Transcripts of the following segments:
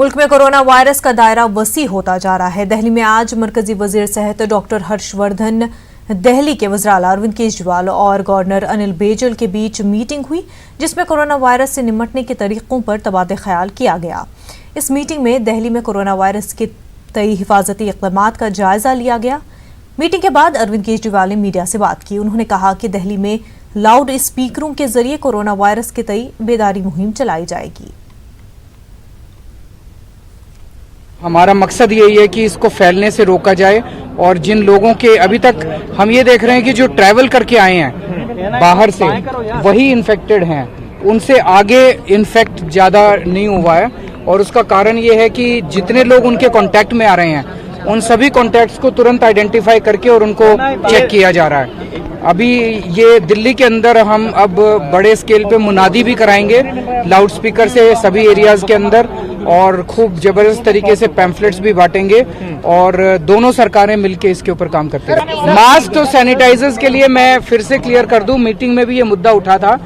मुल्क में corona virus का दायरा वसी होता जा रहा है। दिल्ली में आज मरकजी वजीर सेहत डॉक्टर हर्षवर्धन, दिल्ली के वज़ीर-ए-आला अरविंद केजरीवाल और गवर्नर अनिल बैजल के बीच मीटिंग हुई, जिसमें कोरोना वायरस से निपटने के तरीकों पर तबादला ख्याल किया गया। इस मीटिंग में दिल्ली में कोरोना वायरस के तय हिफाजती इक़दामात का जायजा लिया गया। मीटिंग के बाद अरविंद केजरीवाल ने मीडिया से बात की। उन्होंने कहा कि दिल्ली में लाउड स्पीकरों के जरिए कोरोना वायरस के तय बेदारी मुहिम चलाई जाएगी। हमारा मकसद यही है कि इसको फैलने से रोका जाए और जिन लोगों के अभी तक हम ये देख रहे हैं कि जो ट्रैवल करके आए हैं बाहर से वही इन्फेक्टेड हैं, उनसे आगे इन्फेक्ट ज़्यादा नहीं हुआ है। और उसका कारण ये है कि जितने लोग उनके कांटेक्ट में आ रहे हैं उन सभी कांटेक्ट्स को तुरंत आइडेंटिफाई करके और उनको चेक किया जा रहा है। अभी ये दिल्ली के अंदर हम अब बड़े स्केल पे मुनादी भी कराएंगे लाउड स्पीकर से सभी एरियाज के अंदर और खूब जबरदस्त तरीके से पैम्फलेट्स भी बांटेंगे और दोनों सरकारें मिलकर इसके ऊपर काम करते हैं। मास्क तो सैनिटाइजर्स के लिए मैं फिर से क्लियर कर दूं, मीटिंग में भी ये मुद्दा उठा था।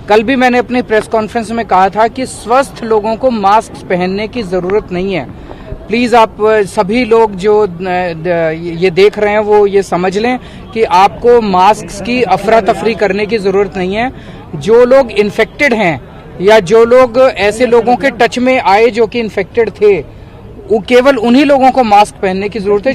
कल भी मैंने अपनी प्रेस कॉन्फ्रेंस में कहा था कि स्वस्थ लोगों को मास्क पहनने की जरूरत नहीं है। प्लीज आप सभी लोग जो ये देख रहे हैं वो ये समझ लें कि आपको मास्क की अफरा तफरी करने की जरूरत नहीं है। जो लोग इन्फेक्टेड हैं या जो लोग ऐसे लोगों के टच में आए जो कि इन्फेक्टेड थे, वो केवल उन्हीं लोगों को मास्क पहनने की जरूरत है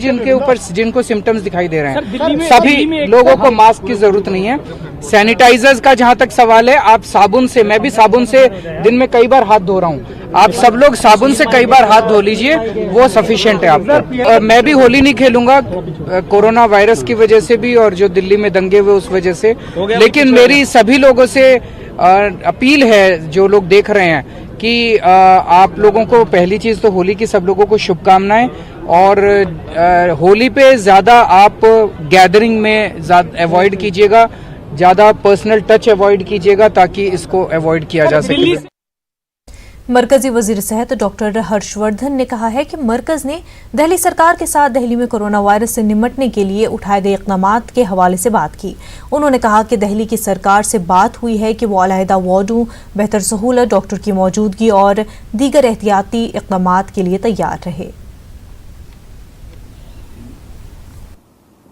जिनको सिम्टम्स दिखाई दे रहे हैं। सभी लोगों को मास्क की जरूरत नहीं है। सैनिटाइजर्स का जहां तक सवाल है, आप साबुन से, मैं भी साबुन से दिन में कई बार हाथ धो रहा हूं, आप सब लोग साबुन से कई बार हाथ धो लीजिए, वो सफिशिएंट है आपको। मैं भी होली नहीं खेलूंगा कोरोना वायरस की वजह से भी और जो दिल्ली में दंगे हुए उस वजह से, लेकिन मेरी सभी लोगों से अपील है जो लोग देख रहे हैं कि आप लोगों को पहली चीज तो होली की सब लोगों को शुभकामनाएं और होली पे ज्यादा आप गैदरिंग में अवॉइड कीजिएगा, ज्यादा पर्सनल टच अवॉइड कीजिएगा ताकि इसको अवॉइड किया जा सके। मरकजी वजीर सेहत डॉक्टर हर्षवर्धन ने कहा है कि मरकज ने दिल्ली सरकार के साथ दिल्ली में कोरोना वायरस से निपटने के लिए उठाए गए इक़दामात के हवाले से बात की। उन्होंने कहा कि दिल्ली की सरकार से बात हुई है कि वो अलहदा वार्डों, बेहतर सहूलत, डॉक्टर की मौजूदगी और दीगर एहतियाती इक़दामात के लिए तैयार रहे।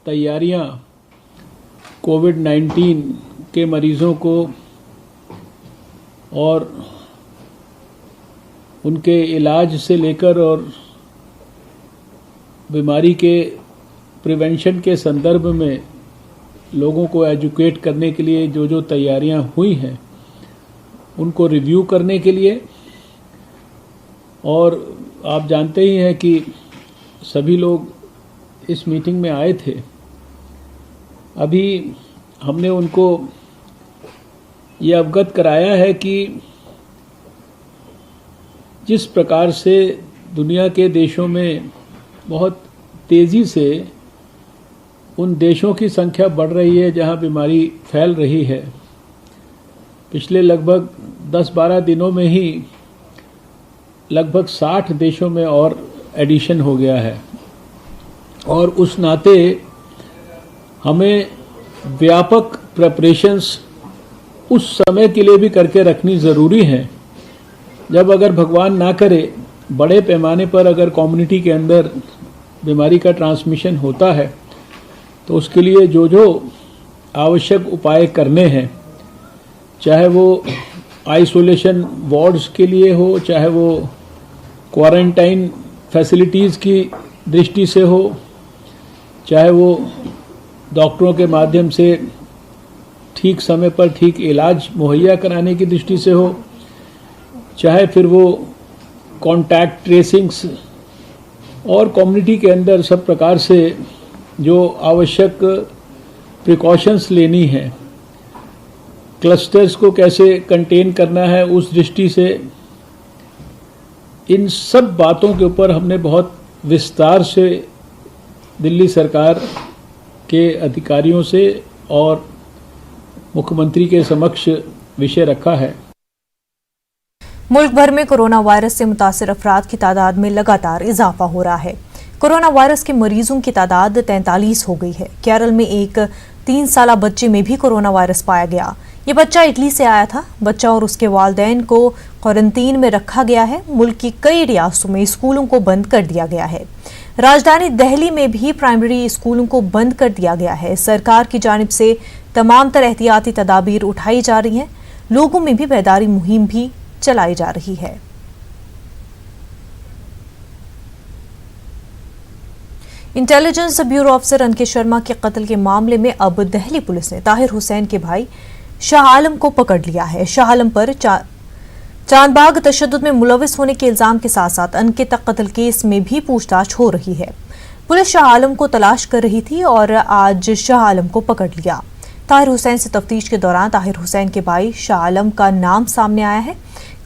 तैयारियां कोविड-19 के मरीजों को और उनके इलाज से लेकर और बीमारी के प्रिवेंशन के संदर्भ में लोगों को एजुकेट करने के लिए जो जो तैयारियां हुई हैं उनको रिव्यू करने के लिए, और आप जानते ही हैं कि सभी लोग इस मीटिंग में आए थे। अभी हमने उनको ये अवगत कराया है कि जिस प्रकार से दुनिया के देशों में बहुत तेज़ी से उन देशों की संख्या बढ़ रही है जहां बीमारी फैल रही है, पिछले लगभग 10-12 दिनों में ही लगभग 60 देशों में और एडिशन हो गया है। और उस नाते हमें व्यापक प्रिपरेशंस उस समय के लिए भी करके रखनी ज़रूरी है जब अगर भगवान ना करे बड़े पैमाने पर अगर कम्युनिटी के अंदर बीमारी का ट्रांसमिशन होता है, तो उसके लिए जो जो आवश्यक उपाय करने हैं, चाहे वो आइसोलेशन वार्ड्स के लिए हो, चाहे वो क्वारंटाइन फैसिलिटीज़ की दृष्टि से हो, चाहे वो डॉक्टरों के माध्यम से ठीक समय पर ठीक इलाज मुहैया कराने की दृष्टि से हो, चाहे फिर वो कॉन्टैक्ट ट्रेसिंग्स और कम्युनिटी के अंदर सब प्रकार से जो आवश्यक प्रिकॉशंस लेनी है, क्लस्टर्स को कैसे कंटेन करना है उस दृष्टि से, इन सब बातों के ऊपर हमने बहुत विस्तार से दिल्ली सरकार के अधिकारियों से और मुख्यमंत्री के समक्ष विषय रखा है। मुल्क भर में कोरोना वायरस से मुतासिर अफराद की तादाद में लगातार इजाफा हो रहा है। कोरोना वायरस के मरीजों की तादाद 43 हो गई है। केरल में एक 3 साला बच्चे में भी कोरोना वायरस पाया गया। ये बच्चा इटली से आया था। बच्चा और उसके वालिदैन को क्वारंटीन में रखा गया है। मुल्क की कई रियासतों में स्कूलों को बंद कर दिया गया है। राजधानी दिल्ली में भी प्राइमरी स्कूलों को बंद कर दिया गया है। सरकार की जानिब से तमाम तरह एहतियाती तदाबीर उठाई जा रही हैं। लोगों में भी बेदारी मुहिम भी चलाई जा रही है। इंटेलिजेंस ब्यूरो अफसर अंकित शर्मा के कत्ल के मामले में अब दिल्ली पुलिस ने ताहिर हुसैन के भाई शाह आलम को पकड़ लिया है। शाह आलम पर चांदबाग तशद्दुद में मुलविस होने के इल्जाम के साथ साथ अंकित कत्ल केस में भी पूछताछ हो रही है। पुलिस शाह आलम को तलाश कर रही थी और आज शाह आलम को पकड़ लिया। ताहिर हुसैन से तफ्तीश के दौरान ताहिर हुसैन के भाई शाह आलम का नाम सामने आया है।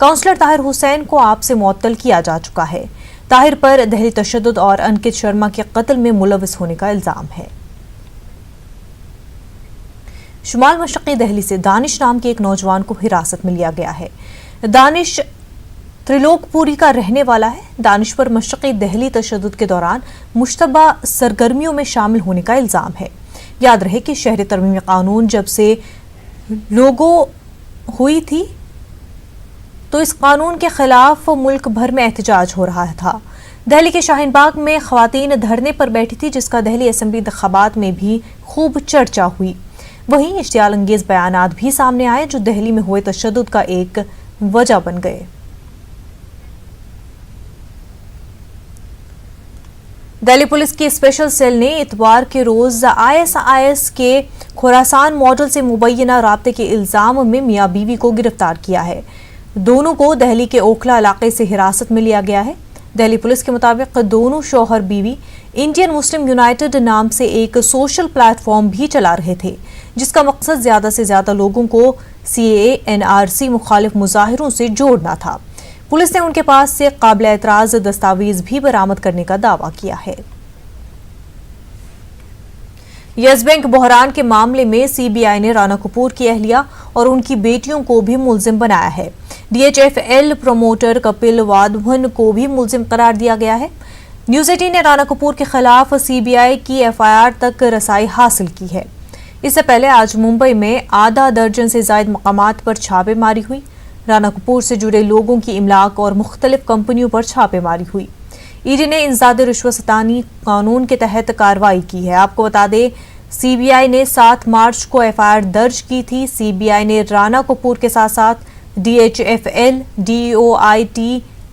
काउंसलर ताहिर हुसैन को आप से मुअत्तल किया जा चुका है। ताहिर पर दिल्ली तशद्दुद और अंकित शर्मा के कत्ल में मुलविस होने का इल्जाम है। शुमाल मशरक़ी दिल्ली से दानिश नाम के एक नौजवान को हिरासत में लिया गया है। दानिश त्रिलोकपुरी का रहने वाला है। दानिश पर मशरक़ी दिल्ली तशद्दुद के दौरान मुश्तबा सरगर्मियों में शामिल होने का इल्जाम है। याद रहे कि शहरी तरमीमी कानून जब से लागू हुई थी तो इस कानून के खिलाफ मुल्क भर में एहतजाज हो रहा था। दिल्ली के शाहीन बाग में खवातीन धरने पर बैठी थी, जिसका दिल्ली असेंबली इंतखाबात में भी खूब चर्चा हुई। वहीं इश्तियाल अंगेज बयानात भी सामने आए जो दिल्ली में हुए तशद्दुद का एक वजह बन गए। दिल्ली पुलिस की स्पेशल सेल ने इतवार के रोज ISIS के खुरासान मॉडल से मुबैना राब्ते के इल्जाम में मियां बीवी को गिरफ्तार किया है। दोनों को दिल्ली के ओखला इलाके से हिरासत में लिया गया है। दिल्ली पुलिस के मुताबिक दोनों शौहर बीवी इंडियन मुस्लिम यूनाइटेड नाम से एक सोशल प्लेटफॉर्म भी चला रहे थे, जिसका मकसद ज्यादा से ज्यादा लोगों को CAA NRC मुखालिफ मुजाहिरों से जोड़ना था। पुलिस ने उनके पास से काबिल एतराज दस्तावेज भी बरामद करने का दावा किया है। यस बैंक बहरान के मामले में CBI ने राना कपूर की अहलिया और उनकी बेटियों को भी मुल्जिम बनाया है। DHFL प्रमोटर कपिल वाधवन को भी मुल्जिम करार दिया गया है। न्यूज़ 18 ने राना कपूर के खिलाफ CBI की FIR तक रसाई हासिल की है। इससे पहले आज मुंबई में आधा दर्जन से ज्यादा मकामात पर छापेमारी हुई। राना कपूर से जुड़े लोगों की इमलाक और मुख्तलिफ कंपनियों पर छापेमारी हुई। ईडी ने इंसदाद रिश्वत सतानी कानून के तहत कार्रवाई की है। आपको बता दें, CBI ने 7 मार्च को FIR दर्ज की थी। CBI ने राना कपूर के साथ साथ DHFL, DOIT,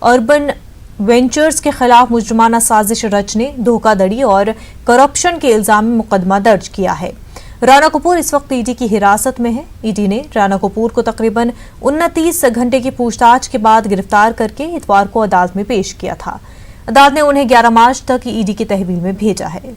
अर्बन वेंचर्स के खिलाफ मुजरमाना साजिश रचने, धोखाधड़ी और करप्शन के इल्जाम में मुकदमा दर्ज किया है। राना कपूर इस वक्त ईडी की हिरासत में है। ईडी ने राना कपूर को तकरीबन 29 घंटे की पूछताछ के बाद गिरफ्तार करके इतवार को अदालत में पेश किया था। अदालत ने उन्हें 11 मार्च तक ईडी की तहवील में भेजा है।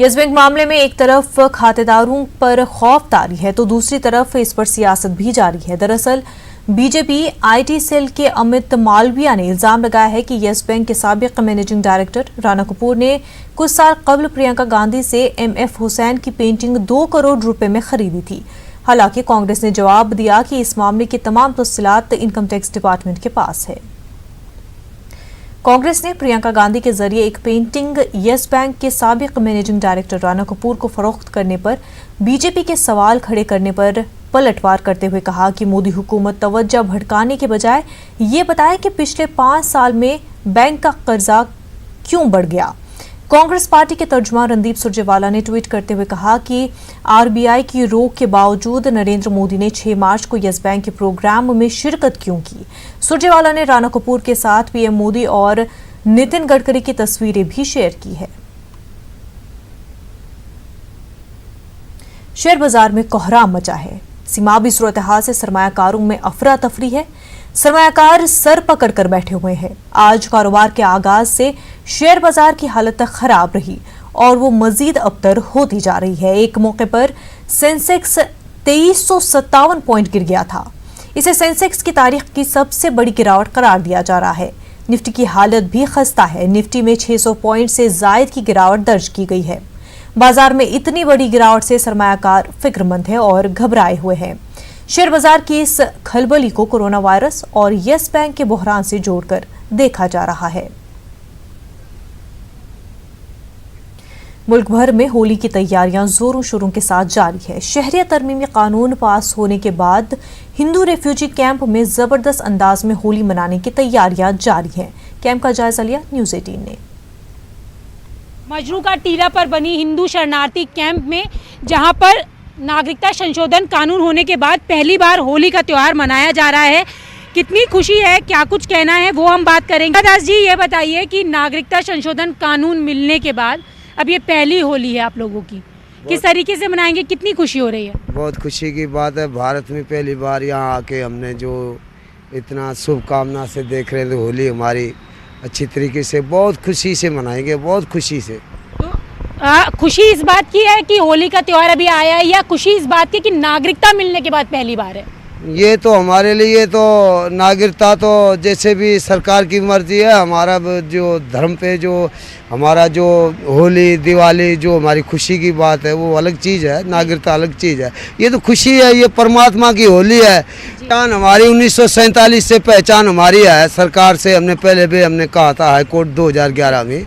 यस बैंक मामले में एक तरफ खातेदारों पर खौफ तारी है तो दूसरी तरफ इस पर सियासत भी जारी है। दरअसल बीजेपी IT सेल के अमित मालविया ने इल्जाम लगाया है कि यस बैंक के साबिक मैनेजिंग डायरेक्टर राना कपूर ने कुछ साल कबल प्रियंका गांधी से MF हुसैन की पेंटिंग 2 करोड़ रुपए में खरीदी थी। हालांकि कांग्रेस ने जवाब दिया कि इस मामले की तमाम तफसीलात इनकम टैक्स डिपार्टमेंट के पास है। कांग्रेस ने प्रियंका गांधी के जरिए एक पेंटिंग यस बैंक के साबिक मैनेजिंग डायरेक्टर राना कपूर को फरोख्त करने पर बीजेपी के सवाल खड़े करने पर पलटवार करते हुए कहा कि मोदी हुकूमत तवज्जो भटकाने के बजाय ये बताए कि पिछले 5 साल में बैंक का कर्जा क्यों बढ़ गया। कांग्रेस पार्टी के तर्जुमान रणदीप सुरजेवाला ने ट्वीट करते हुए कहा कि RBI की रोक के बावजूद नरेंद्र मोदी ने 6 मार्च को यस बैंक के प्रोग्राम में शिरकत क्यों की। सुरजेवाला ने राना कपूर के साथ PM मोदी और नितिन गडकरी की तस्वीरें भी शेयर की है। शेयर बाजार में कोहराम मचा है। सीमाबी सूरत-ए-हाल से सरमायाकारों में अफरा तफरी है। सरमायाकार सर पकड़ कर बैठे हुए हैं। आज कारोबार के आगाज से शेयर बाजार की हालत खराब रही और वो मजीद अबतर होती जा रही है। एक मौके पर सेंसेक्स 2357 पॉइंट गिर गया था। इसे सेंसेक्स की तारीख की सबसे बड़ी गिरावट करार दिया जा रहा है। निफ्टी की हालत भी खस्ता है। निफ्टी में 600 पॉइंट से जायद की गिरावट दर्ज की गई है। बाजार में इतनी बड़ी गिरावट से सरमायाकार फिक्रमंद है और घबराए हुए हैं। शेयर बाजार की इस खलबली को कोरोना वायरस और यस बैंक के बहरान से जोड़कर देखा जा रहा है। मुल्क भर में होली की तैयारियां जोरों शोरों के साथ जारी है। शहरिया तरमीमी कानून पास होने के बाद हिंदू रेफ्यूजी कैंप में जबरदस्त अंदाज में होली मनाने की तैयारियां जारी हैं। कैंप का जायजा लिया न्यूज़ 18 ने। मजरू का टीला पर बनी हिंदू शरणार्थी कैंप में, जहां पर नागरिकता संशोधन कानून होने के बाद पहली बार होली का त्यौहार मनाया जा रहा है। कितनी खुशी है, क्या कुछ कहना है, वो हम बात करेंगे। दास जी, ये बताइए कि नागरिकता संशोधन कानून मिलने के बाद अब ये पहली होली है आप लोगों की, किस तरीके से मनाएंगे, कितनी खुशी हो रही है? बहुत खुशी की बात है। भारत में पहली बार यहाँ आके हमने जो इतना शुभकामना से देख रहे थे होली हमारी अच्छी तरीके से बहुत खुशी से मनाएंगे, बहुत खुशी से। तो खुशी इस बात की है कि होली का त्यौहार अभी आया है, या खुशी इस बात की कि नागरिकता मिलने के बाद पहली बार है? ये तो हमारे लिए तो नागरिकता तो जैसे भी सरकार की मर्जी है, हमारा जो धर्म पे जो हमारा जो होली दिवाली जो हमारी खुशी की बात है वो अलग चीज़ है, नागरिकता अलग चीज़ है। ये तो खुशी है, ये परमात्मा की होली है। पहचान हमारी 1947 से पहचान हमारी है सरकार से। हमने पहले भी हमने कहा था हाई कोर्ट 2011 में,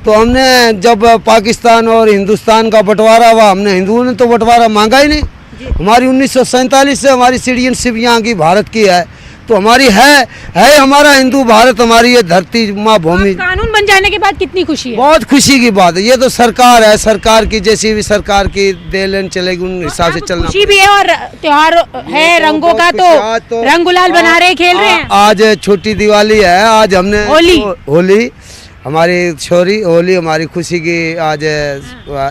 तो हमने जब पाकिस्तान और हिंदुस्तान का बंटवारा हुआ, हमने हिंदुओं ने तो बंटवारा मांगा ही नहीं। हमारी 1947 से हमारी सिटीजनशिप यहाँ की भारत की है, तो हमारी है हमारा हिंदू भारत, हमारी ये धरती माँ भूमि। कानून बन जाने के बाद कितनी खुशी है? बहुत खुशी की बात है। ये तो सरकार है, सरकार की जैसी भी सरकार की दे लेन चलेगी उन हिसाब से चलना। खुशी भी है और त्योहार है रंगों का, तो रंग गुलाल बना रहे, खेल रहे हैं। आज छोटी दिवाली है, आज हमने होली हमारी छोरी होली हमारी खुशी की आज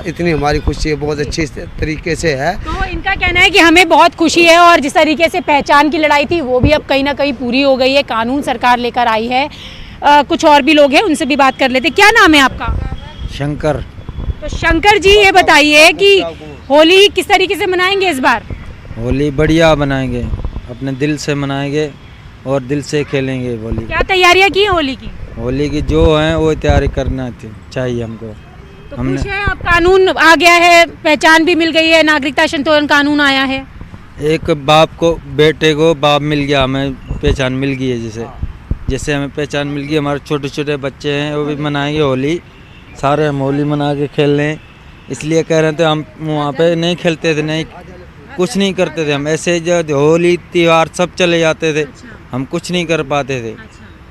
इतनी हमारी खुशी है, बहुत अच्छी तरीके से है। तो इनका कहना है कि हमें बहुत खुशी है और जिस तरीके से पहचान की लड़ाई थी वो भी अब कहीं ना कहीं पूरी हो गई है, कानून सरकार लेकर आई है। कुछ और भी लोग हैं, उनसे भी बात कर लेते। क्या नाम है आपका? शंकर। तो शंकर जी, ये बताइए कि होली किस तरीके से मनाएंगे इस बार? होली बढ़िया बनाएंगे, अपने दिल से मनाएंगे और दिल से खेलेंगे होली। क्या तैयारियां की हैं होली की? होली की जो है वो तैयारी करना चाहिए हमको। तो खुश है, अब कानून आ गया है, पहचान भी मिल गई है, नागरिकता संशोधन कानून आया है। एक बाप को बेटे को बाप मिल गया, हमें पहचान मिल गई है। जैसे हमें पहचान मिल गई, हमारे छोटे छोटे बच्चे हैं वो भी मनाएंगे होली, सारे हम होली मना के खेल लें। इसलिए कह रहे थे, हम वहाँ पे नहीं खेलते थे, नहीं कुछ नहीं करते थे। हम ऐसे जो होली त्यौहार सब चले जाते थे, हम कुछ नहीं कर पाते थे,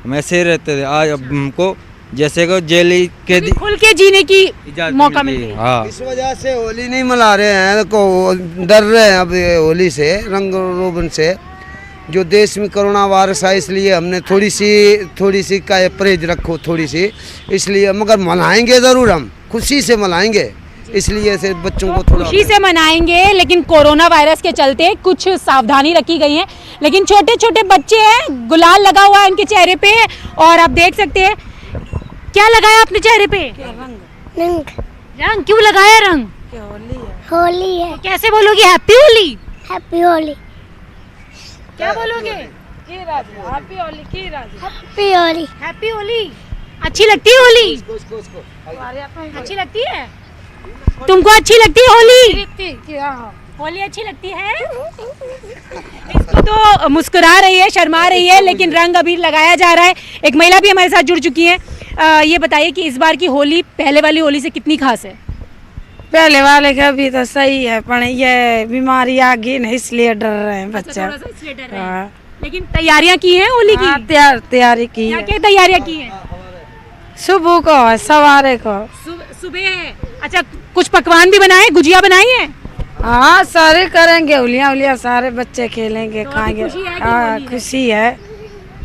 हम ऐसे ही रहते थे। आज अब हमको जैसे को जेल के खुल के जीने की मौका मिल गया। हाँ, इस वजह से होली नहीं मना रहे हैं, को डर रहे हैं अब होली से, रंग रोगन से। जो देश में कोरोना वायरस है, इसलिए हमने थोड़ी सी का परहेज रखो थोड़ी सी, इसलिए। मगर मनाएंगे ज़रूर, हम खुशी से मनाएंगे, इसलिए ऐसे बच्चों को थोड़ा खुशी से मनाएंगे। लेकिन कोरोना वायरस के चलते कुछ सावधानी रखी गई है। लेकिन छोटे छोटे बच्चे हैं, गुलाल लगा हुआ है उनके चेहरे पे, और आप देख सकते हैं। क्या लगाया अपने चेहरे पे? रंग क्यों लगाया? रंग होली है। तो कैसे बोलोगे हैप्पी होली? हैप्पी होली। क्या बोलोगे? हैप्पी होली। हैप्पी होली। अच्छी लगती है होली? अच्छी लगती है? तुमको अच्छी लगती है होली? होली अच्छी लगती है? इसको तो मुस्कुरा रही है, शर्मा रही है, लेकिन रंग अभी लगाया जा रहा है। एक महिला भी हमारे साथ जुड़ चुकी है। ये बताइए कि इस बार की होली पहले वाली होली से कितनी खास है? पहले वाले का भी तो सही है, पर ये बीमारी आ गई ना, इसलिए डर रहे हैं बच्चे। थोड़ा सा इसलिए डर रहे हैं। लेकिन तैयारियां की हैं होली की? तैयारी की है। क्या तैयारियां की हैं? सुबह को है, सवारे को सुबह है। अच्छा, कुछ पकवान भी बनाए, गुजिया बनाई है? हाँ, सारे करेंगे, होलियाँ सारे बच्चे खेलेंगे, तो खाएंगे। खुशी है कि हाँ, होली है? खुशी है।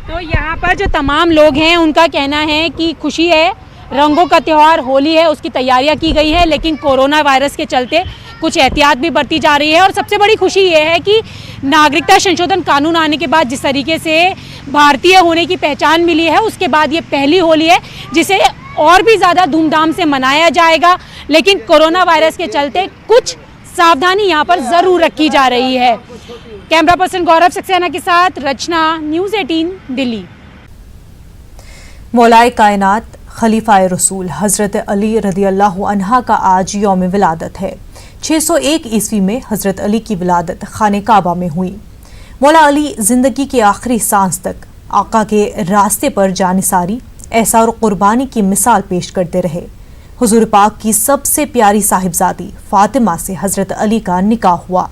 तो यहाँ पर जो तमाम लोग हैं उनका कहना है कि खुशी है, रंगों का त्यौहार होली है, उसकी तैयारियां की गई है, लेकिन कोरोना वायरस के चलते कुछ एहतियात भी बरती जा रही है। और सबसे बड़ी खुशी ये है कि नागरिकता संशोधन कानून आने के बाद जिस तरीके से भारतीय होने की पहचान मिली है, उसके बाद ये पहली होली है जिसे और भी ज़्यादा धूमधाम से मनाया जाएगा। लेकिन कोरोना वायरस के चलते कुछ सावधानी यहाँ पर ज़रूर रखी जा रही है। कैमरा पर्सन गौरव सक्सेना के साथ रचना, न्यूज़ 18 दिल्ली। मौलाए कायनात खलीफाए रसूल हज़रत अली रदियल्लाहु अन्हा का आज यौम विलादत है। 601 ईस्वी में हज़रत अली की विलादत खाने काबा में हुई। मौला अली ज़िंदगी की आखिरी सांस तक आका के रास्ते पर जानिसारी, एहसार और कुर्बानी की मिसाल पेश करते रहे। हुजूर पाक की सबसे प्यारी साहिबजादी फातिमा से हजरत अली का निकाह हुआ।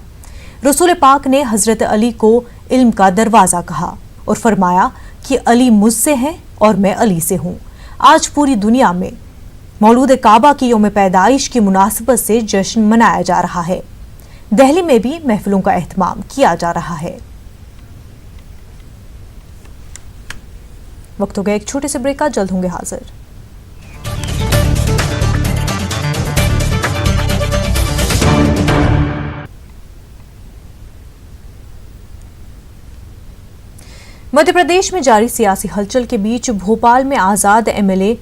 रसूल पाक ने हजरत अली को इल्म का दरवाजा कहा और फरमाया कि अली मुझसे हैं और मैं अली से हूँ। आज पूरी दुनिया में मौलूद काबा की यौम पैदाइश की मुनासिबत से जश्न मनाया जा रहा है। दिल्ली में भी महफिलों का एहतमाम किया जा रहा है। वक्त हो गया एक छोटे से ब्रेक का, जल्द होंगे हाजिर। मध्य प्रदेश में जारी सियासी हलचल के बीच भोपाल में आजाद एमएलए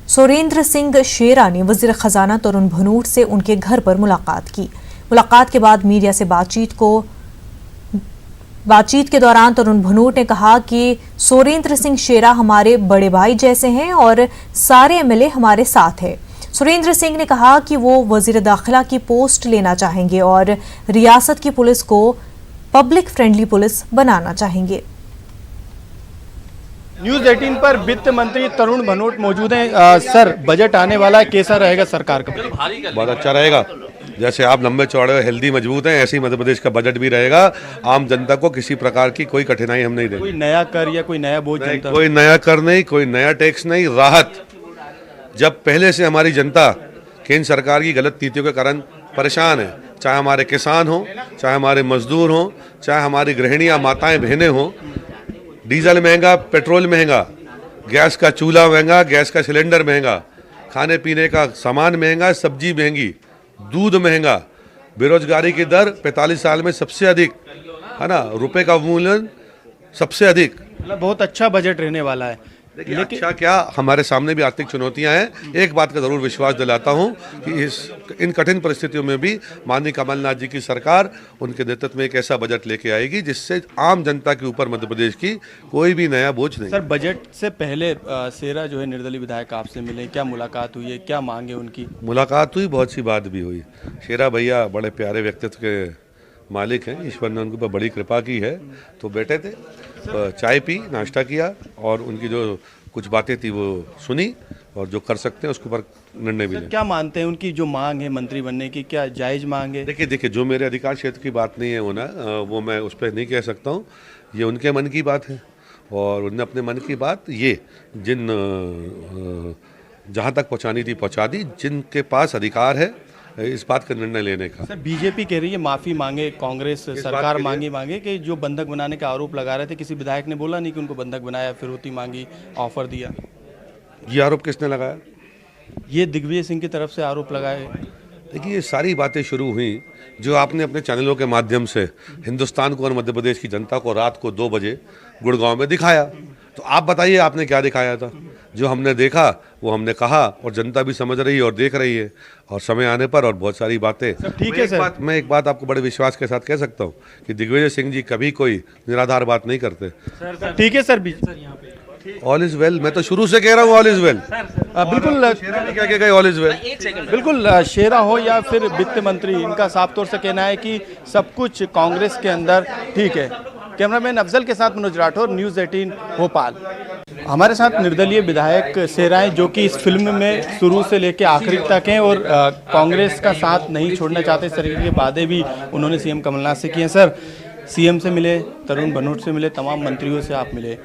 सुरेंद्र सिंह शेरा ने वजीर खजाना तरुण भनोट से उनके घर पर मुलाकात की। मुलाकात के बाद मीडिया से बातचीत के दौरान तरुण भनोट ने कहा कि सुरेंद्र सिंह शेरा हमारे बड़े भाई जैसे हैं और सारे एमएलए हमारे साथ हैं। सुरेंद्र सिंह ने कहा कि वो वजीर दाखिला की पोस्ट लेना चाहेंगे और रियासत की पुलिस को पब्लिक फ्रेंडली पुलिस बनाना चाहेंगे। न्यूज़ 18 पर वित्त मंत्री तरुण भनोट मौजूद हैं। सर, बजट आने वाला है, कैसा रहेगा सरकार का? बहुत अच्छा रहेगा। जैसे आप लंबे चौड़े हेल्दी मजबूत हैं, ऐसे ही मध्य प्रदेश का बजट भी रहेगा। आम जनता को किसी प्रकार की कोई कठिनाई हम नहीं देंगे। कोई नया कर या कोई नया बोझ? कोई नया कर नहीं, कोई नया टैक्स नहीं, राहत। जब पहले से हमारी जनता केंद्र सरकार की गलत नीतियों के कारण परेशान है, चाहे हमारे किसान हों, चाहे हमारे मजदूर हों, चाहे हमारी गृहिणियाँ माताएं बहनें हों, डीजल महंगा, पेट्रोल महंगा, गैस का चूल्हा महंगा, गैस का सिलेंडर महंगा, खाने पीने का सामान महंगा, सब्जी महंगी, दूध महंगा, बेरोजगारी की दर 45 साल में सबसे अधिक है ना, रुपए का मूल्य सबसे अधिक। मतलब बहुत अच्छा बजट रहने वाला है। देखिए अच्छा क्या, हमारे सामने भी आर्थिक चुनौतियां हैं। एक बात का जरूर विश्वास दिलाता हूं कि इन कठिन परिस्थितियों में भी माननीय कमलनाथ जी की सरकार उनके नेतृत्व में एक ऐसा बजट लेके आएगी जिससे आम जनता के ऊपर मध्य प्रदेश की कोई भी नया बोझ नहीं। सर, बजट से पहले शेरा जो है निर्दलीय विधायक आपसे मिले, क्या मुलाकात हुई है, क्या मांगे उनकी? मुलाकात हुई, बहुत सी बात भी हुई। शेरा भैया बड़े प्यारे व्यक्तित्व के मालिक हैं, ईश्वर ने उनके ऊपर बड़ी कृपा की है। तो बैठे थे, चाय पी, नाश्ता किया और उनकी जो कुछ बातें थी वो सुनी और जो कर सकते हैं उसके ऊपर निर्णय भी लें। क्या मानते हैं उनकी जो मांग है मंत्री बनने की, क्या जायज़ मांग है? देखिए जो मेरे अधिकार क्षेत्र की बात नहीं है वो मैं उस पर नहीं कह सकता हूँ। ये उनके मन की बात है और उनने अपने मन की बात ये जहाँ तक पहुँचानी थी पहुँचा दी। जिनके पास अधिकार है इस बात का निर्णय लेने का। सर, बीजेपी कह रही है माफ़ी मांगे, कांग्रेस सरकार मांगे कि जो बंधक बनाने का आरोप लगा रहे थे, किसी विधायक ने बोला नहीं कि उनको बंधक बनाया, फिरौती मांगी, ऑफर दिया। ये आरोप किसने लगाया? ये दिग्विजय सिंह की तरफ से आरोप लगाए। देखिए ये सारी बातें शुरू हुई जो आपने अपने चैनलों के माध्यम से हिंदुस्तान को और मध्य प्रदेश की जनता को रात को 2 बजे गुड़गांव में दिखाया। तो आप बताइए आपने क्या दिखाया था? जो हमने देखा वो हमने कहा और जनता भी समझ रही है और देख रही है, और समय आने पर और बहुत सारी बातें। ठीक है सर, मैं एक बात आपको बड़े विश्वास के साथ कह सकता हूँ कि दिग्विजय सिंह जी कभी कोई निराधार बात नहीं करते। ठीक है सर, ऑल इज वेल। मैं तो शुरू से कह रहा हूँ ऑल इज वेल। बिल्कुल क्या कह गए ऑल इज वेल। बिल्कुल, शेरा हो या फिर वित्त मंत्री, इनका साफ तौर से कहना है कि सब कुछ कांग्रेस के अंदर ठीक है। कैमरामैन अफजल के साथ मनोज राठौर, न्यूज़ 18 भोपाल। हमारे साथ निर्दलीय विधायक शेरा हैं जो कि इस फिल्म में शुरू से लेकर आखिरी तक हैं और कांग्रेस का साथ नहीं छोड़ना चाहते। इस तरीके के वादे भी उन्होंने सीएम कमलनाथ से किए। सर, सीएम से मिले, तरुण भनोट से मिले, तमाम मंत्रियों से आप मिले,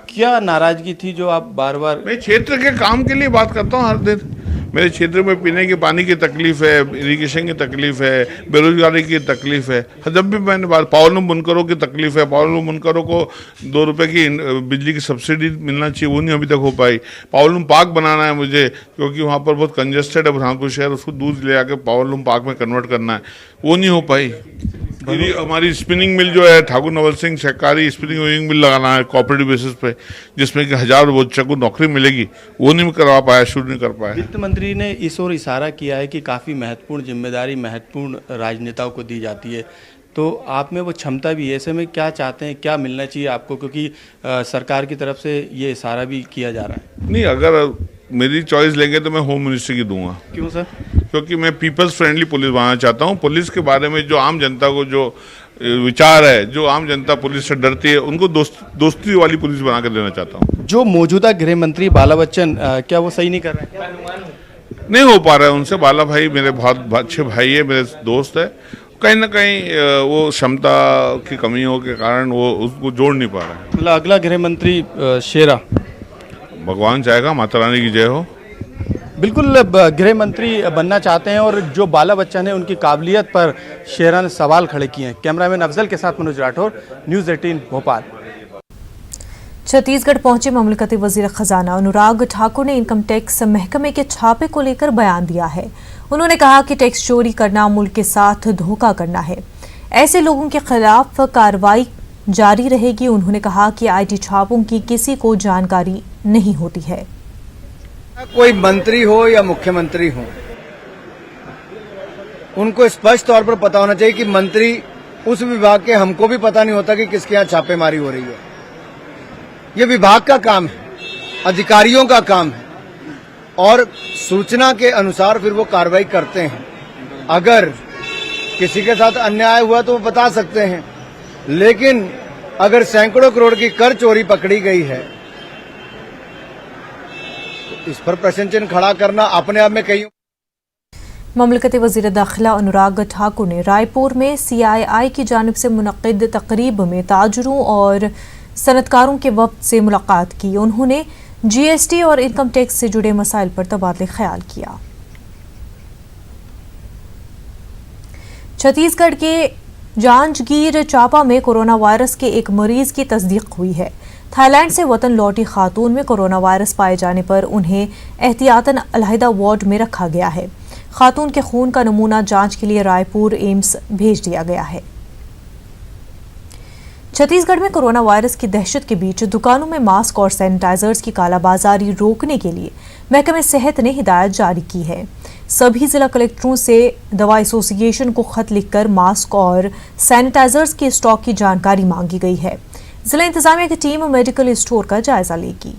क्या नाराजगी थी जो आप बार बार? मैं क्षेत्र के काम के लिए बात करता हूँ हर दिन। मेरे क्षेत्र में पीने के पानी की तकलीफ है, इरिगेशन की तकलीफ है, बेरोजगारी की तकलीफ है। जब भी मैंने बात, पावरलूम बुनकरों की तकलीफ है, पावरलूम बुनकरों को 2 रुपए की बिजली की सब्सिडी मिलना चाहिए, वो नहीं अभी तक हो पाई। पावरलूम पार्क बनाना है मुझे, क्योंकि वहाँ पर बहुत कंजेस्टेड है बुरहानपुर शहर, उसको दूध ले आकर पावरलूम पार्क में कन्वर्ट करना है, वो नहीं हो पाई। हमारी स्पिनिंग मिल जो है ठाकुर नवल सिंह सहकारी स्पिनिंग मिल लगाना है कोऑपरेटिव बेसिस पे, जिसमें कि 1000 बच्चों को नौकरी मिलेगी, वो नहीं करवा पाया, शुरू नहीं कर पाया। वित्त मंत्री ने इस ओर इशारा किया है कि काफ़ी महत्वपूर्ण जिम्मेदारी महत्वपूर्ण राजनेताओं को दी जाती है, तो आप में वो क्षमता भी है। ऐसे में क्या चाहते हैं, क्या मिलना चाहिए आपको, क्योंकि सरकार की तरफ से ये इशारा भी किया जा रहा है? नहीं, अगर मेरी चॉइस लेंगे तो मैं होम मिनिस्ट्री की दूंगा। क्यों सर? क्योंकि मैं पीपल्स फ्रेंडली पुलिस बनाना चाहता हूँ। पुलिस के बारे में जो आम जनता को जो विचार है, जो आम जनता पुलिस से डरती है, उनको दोस्ती वाली पुलिस बना कर देना चाहता हूँ। जो मौजूदा गृह मंत्री बाला बच्चन, क्या वो सही नहीं कर रहे हैं? नहीं हो पा रहा है उनसे। बाला भाई मेरे बहुत अच्छे भाई है, मेरे दोस्त है, कहीं ना कहीं वो क्षमता की कमियों के कारण वो उसको जोड़ नहीं पा रहा है। मतलब अगला गृह मंत्री शेरा, भगवान चाहेगा, माता रानी की जय हो। बिल्कुल गृह मंत्री बनना चाहते हैं और जो बाला बच्चन है उनकी काबिलियत पर शेरा ने सवाल खड़े किए हैं। कैमरामैन अफजल के साथ मनोज राठौर, न्यूज़ 18 भोपाल। छत्तीसगढ़ पहुंचे ममलकती वजीर खजाना अनुराग ठाकुर ने इनकम टैक्स महकमे के छापे को लेकर बयान दिया है। उन्होंने कहा कि टैक्स चोरी करना मुल्क के साथ धोखा करना है, ऐसे लोगों के खिलाफ कार्रवाई जारी रहेगी। उन्होंने कहा कि IT छापों की किसी को जानकारी नहीं होती है। कोई मंत्री हो या मुख्यमंत्री हो, उनको स्पष्ट तौर पर पता होना चाहिए कि मंत्री उस विभाग के, हमको भी पता नहीं होता कि किसके यहाँ छापेमारी हो रही है। ये विभाग का काम है, अधिकारियों का काम है और सूचना के अनुसार फिर वो कार्रवाई करते हैं। अगर किसी के साथ अन्याय हुआ तो वो बता सकते हैं, लेकिन अगर सैकड़ों करोड़ की कर चोरी पकड़ी गई है तो इस पर प्रश्न चिन्ह खड़ा करना अपने आप में कहीं। ममलकती वजीर दाखिला अनुराग ठाकुर ने रायपुर में CII की जानिब से मुनक्किद तकरीब में ताजरों और सनतकारों के वफ्द से मुलाकात की। उन्होंने GST और इनकम टैक्स से जुड़े मसाइल पर तबादले ख्याल किया। छत्तीसगढ़ के जांजगीर चांपा में कोरोना वायरस के एक मरीज की तस्दीक हुई है। थाईलैंड से वतन लौटी खातून में कोरोना वायरस पाए जाने पर उन्हें एहतियातन अलहदा वार्ड में रखा गया है। खातून के खून का नमूना जांच के लिए रायपुर एम्स भेज दिया गया है। छत्तीसगढ़ में कोरोना वायरस की दहशत के बीच दुकानों में मास्क और सैनिटाइजर्स की कालाबाजारी रोकने के लिए महकमे सेहत ने हिदायत जारी की है। सभी जिला कलेक्टरों से दवा एसोसिएशन को खत लिखकर मास्क और सैनिटाइजर्स के स्टॉक की जानकारी मांगी गई है। जिला इंतजामिया की टीम मेडिकल स्टोर का जायजा लेगी।